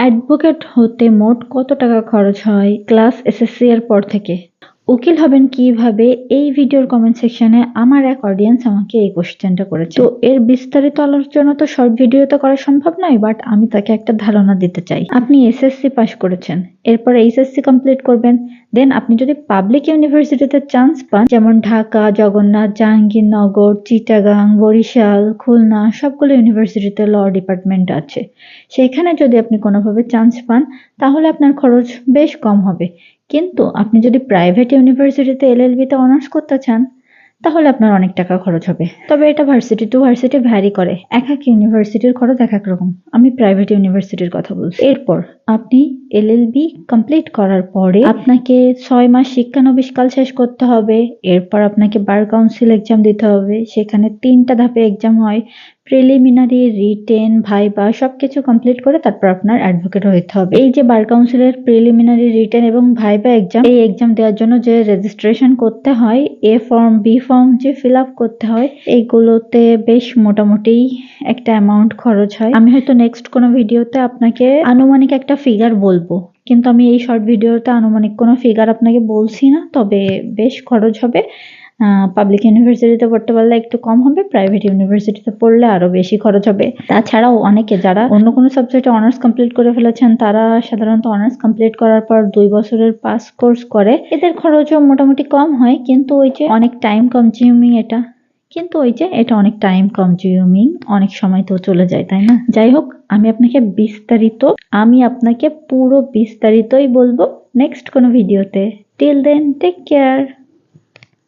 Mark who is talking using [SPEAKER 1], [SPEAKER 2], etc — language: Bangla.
[SPEAKER 1] অ্যাডভোকেট হতে মোট কত টাকা খরচ হয় ক্লাস এসএসসি এর পর থেকে? উকিল হবেন কিভাবে? এই ভিডিওর কমেন্ট সেকশনে আমার এক অডিয়েন্স আমাকে এই কোশ্চেনটা করেছে। তো এর বিস্তারিত আলোচনা তো শর্ট ভিডিওতে করা সম্ভব নয়, বাট আমি তাকে একটা ধারণা দিতে চাই। আপনি এসএসসি পাস করেছেন, এরপর এইচএসসি কমপ্লিট করবেন, দেন আপনি যদি পাবলিক ইউনিভার্সিটিতে চান্স পান, যেমন ঢাকা, জগন্নাথ, জাহাঙ্গীরনগর, চিটাগাং, বরিশাল, খুলনা, সবগুলো ইউনিভার্সিটিতে ল ডিপার্টমেন্ট আছে, সেখানে যদি আপনি কোনোভাবে চান্স পান তাহলে আপনার খরচ বেশ কম হবে। কিন্তু আপনি যদি প্রাইভেট ইউনিভার্সিটিতে এলএলবি তে অনার্স করতে চান তাহলে আপনার অনেক টাকা খরচ হবে। তবে এটা ভার্সিটি টু ভার্সিটি ভ্যারি করে, এক এক ইউনিভার্সিটির খরচ এক এক রকম। আমি প্রাইভেট ইউনিভার্সিটির কথা বলছি। এরপর আপনি এলএলবি কমপ্লিট করার পরে আপনাকে 6 মাস শিক্ষানবিশকাল শেষ করতে হবে। এরপর আপনাকে বার কাউন্সিল এক্সাম দিতে হবে, সেখানে 3টা ধাপে এক্সাম হয়, প্রিলিমিনারি, রিটেন, ভাইবা, সবকিছু কমপ্লিট করে তারপর আপনার অ্যাডভোকেট হইতে হবে। এই যে বার কাউন্সিলের প্রিলিমিনারি, রিটেন এবং ভাইবা এক্সাম, এই এক্সাম দেওয়ার জন্য যে রেজিস্ট্রেশন করতে হয়, এ ফর্ম, বি ফর্ম যে ফিল আপ করতে হয়, এইগুলোতে বেশ মোটামুটি একটা অ্যামাউন্ট খরচ হয়। আমি হয়তো নেক্সট কোনো ভিডিওতে আপনাকে আনুমানিক একটা ফিগার বলবো, কিন্তু আমি এই শর্ট ভিডিওতে আনুমানিক কোনো ফিগার আপনাকে বলছি না। তবে বেশ খরচ হবে। পাবলিক ইউনিভার্সিটিতে পড়তে পারলে একটু কম হবে, প্রাইভেট ইউনিভার্সিটিতে পড়লে আরো বেশি খরচ হবে। তাছাড়াও অনেকে যারা অন্য কোনো সাবজেক্টে অনার্স কমপ্লিট করে ফেলেছেন, তারা সাধারণত অনার্স কমপ্লিট করার পর 2 বছরের পাস কোর্স করে, এদের খরচও মোটামুটি কম হয়। কিন্তু ওই যে অনেক টাইম কনজিউমিং এটা অনেক টাইম কনজিউমিং, অনেক সময় তো চলে যায়, তাই না? যাই হোক, আমি আপনাকে পুরো বিস্তারিতই বলবো নেক্সট কোনো ভিডিওতে। Till then, take care.